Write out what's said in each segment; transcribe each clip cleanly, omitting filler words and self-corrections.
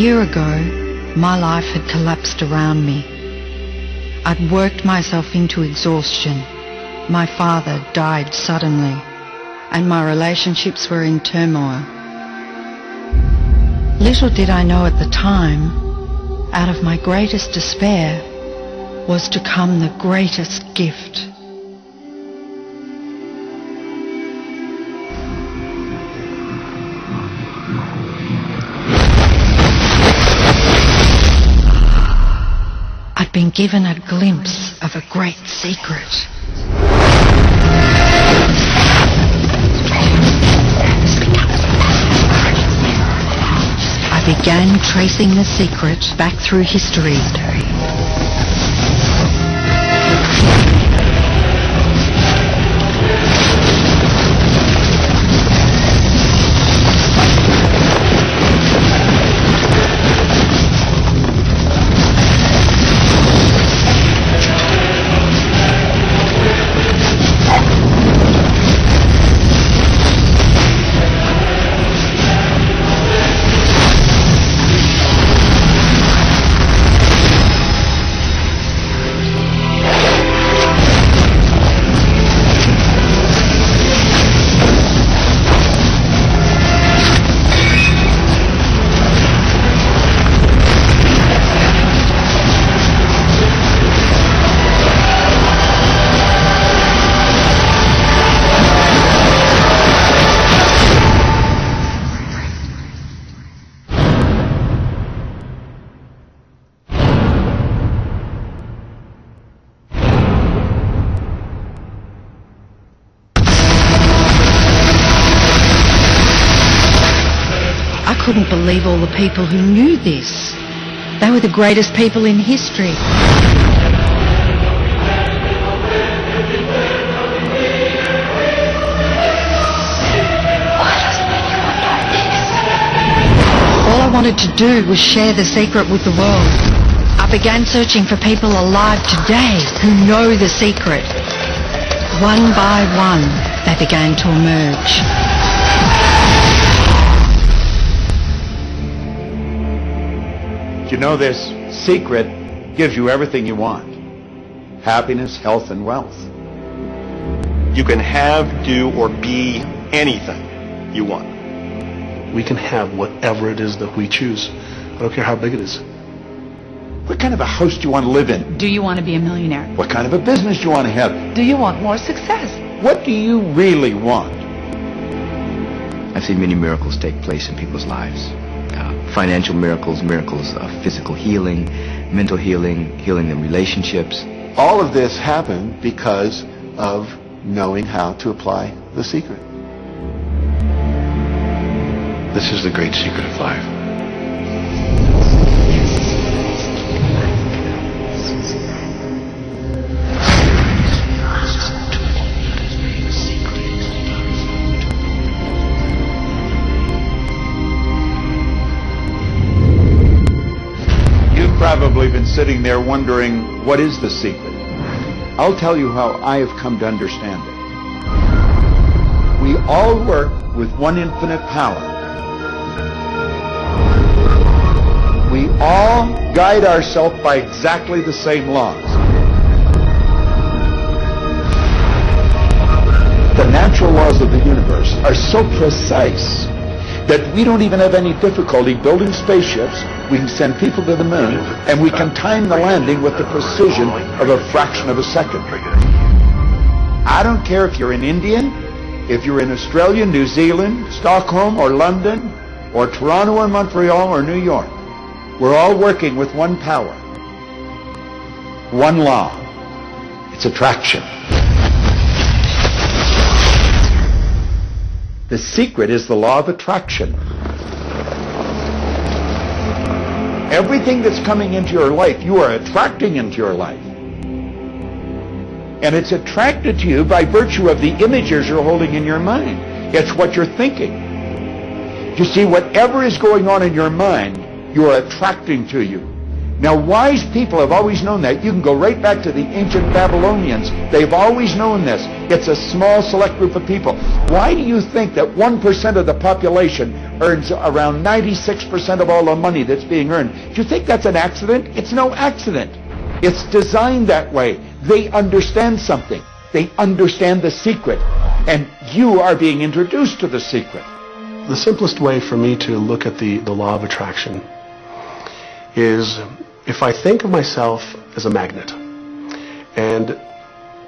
year ago, my life had collapsed around me. I'd worked myself into exhaustion. My father died suddenly, and my relationships were in turmoil. Little did I know at the time, out of my greatest despair was to come the greatest gift. I'd been given a glimpse of a great secret. I began tracing the secret back through history. I couldn't believe all the people who knew this. They were the greatest people in history. All I wanted to do was share the secret with the world. I began searching for people alive today who know the secret. One by one, they began to emerge. You know, this secret gives you everything you want. Happiness, health, and wealth. You can have, do, or be anything you want. We can have whatever it is that we choose. I don't care how big it is. What kind of a house do you want to live in? Do you want to be a millionaire? What kind of a business do you want to have? Do you want more success? What do you really want? I've seen many miracles take place in people's lives. Financial miracles, miracles of physical healing, mental healing, healing in relationships. All of this happened because of knowing how to apply the secret. This is the great secret of life. Probably been sitting there wondering, what is the secret? I'll tell you how I have come to understand it. We all work with one infinite power. We all guide ourselves by exactly the same laws. The natural laws of the universe are so precise that we don't even have any difficulty building spaceships. We can send people to the moon, and we can time the landing with the precision of a fraction of a second. I don't care if you're an Indian, if you're in Australia, New Zealand, Stockholm, or London, or Toronto, or Montreal, or New York. We're all working with one power, one law. It's attraction. The secret is the law of attraction. Everything that's coming into your life, you are attracting into your life. And it's attracted to you by virtue of the images you're holding in your mind. It's what you're thinking. You see, whatever is going on in your mind, you are attracting to you. Now, wise people have always known that. You can go right back to the ancient Babylonians. They've always known this. It's a small, select group of people. Why do you think that 1% of the population earns around 96% of all the money that's being earned. Do you think that's an accident? It's no accident. It's designed that way. They understand something. They understand the secret. And you are being introduced to the secret. The simplest way for me to look at the law of attraction is if I think of myself as a magnet, and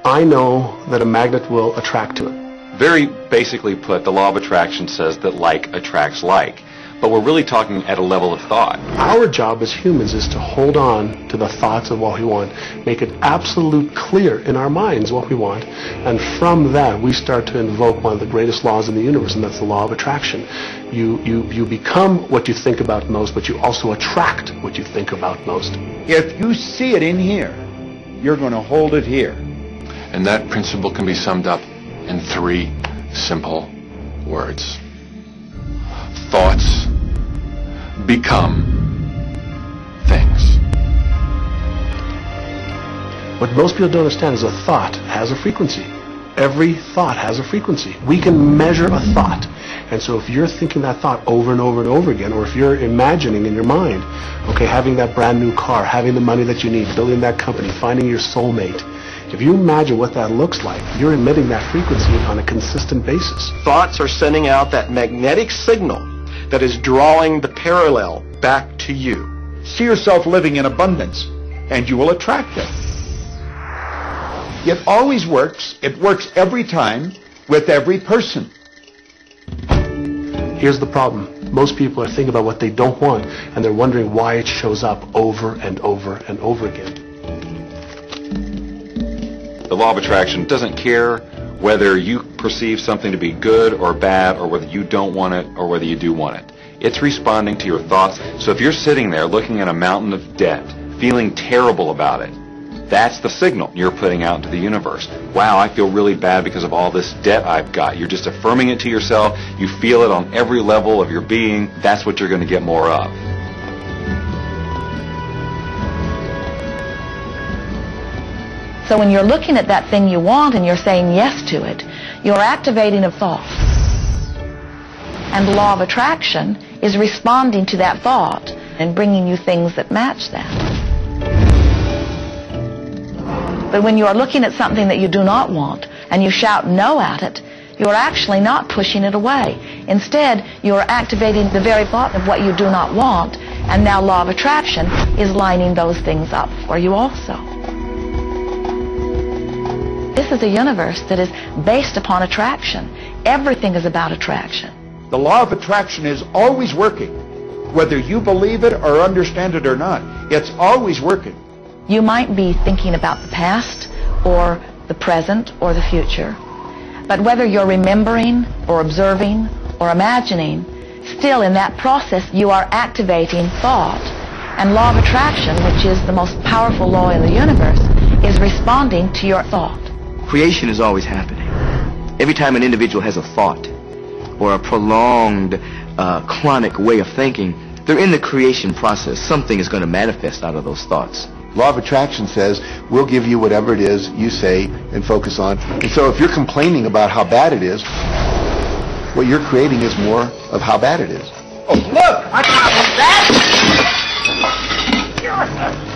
I know that a magnet will attract to it. Very basically put, the law of attraction says that like attracts like. But we're really talking at a level of thought. Our job as humans is to hold on to the thoughts of what we want, make it absolute clear in our minds what we want, and from that we start to invoke one of the greatest laws in the universe, and that's the law of attraction. You become what you think about most, but you also attract what you think about most. If you see it in here, you're going to hold it here. And that principle can be summed up in 3 simple words. Thoughts become things. What most people don't understand is a thought has a frequency. Every thought has a frequency. We can measure a thought. And so if you're thinking that thought over and over and over again, or if you're imagining in your mind, okay, having that brand new car, having the money that you need, building that company, finding your soulmate, if you imagine what that looks like, you're emitting that frequency on a consistent basis. Thoughts are sending out that magnetic signal that is drawing the parallel back to you. See yourself living in abundance, and you will attract it. It always works. It works every time with every person. Here's the problem. Most people are thinking about what they don't want, and they're wondering why it shows up over and over and over again. The law of attraction doesn't care whether you perceive something to be good or bad, or whether you don't want it or whether you do want it. It's responding to your thoughts. So if you're sitting there looking at a mountain of debt, feeling terrible about it, that's the signal you're putting out into the universe. Wow, I feel really bad because of all this debt I've got. You're just affirming it to yourself. You feel it on every level of your being. That's what you're going to get more of. So when you're looking at that thing you want and you're saying yes to it, you're activating a thought. And the law of attraction is responding to that thought and bringing you things that match that. But when you are looking at something that you do not want and you shout no at it, you are actually not pushing it away. Instead, you are activating the very thought of what you do not want, and now law of attraction is lining those things up for you also. This is a universe that is based upon attraction. Everything is about attraction. The law of attraction is always working. Whether you believe it or understand it or not, it's always working. You might be thinking about the past or the present or the future. But whether you're remembering or observing or imagining, still in that process you are activating thought. And law of attraction, which is the most powerful law in the universe, is responding to your thought. Creation is always happening. Every time an individual has a thought or a prolonged, chronic way of thinking, they're in the creation process. Something is going to manifest out of those thoughts. Law of attraction says, we'll give you whatever it is you say and focus on. And so if you're complaining about how bad it is, what you're creating is more of how bad it is. Oh, look! I got that!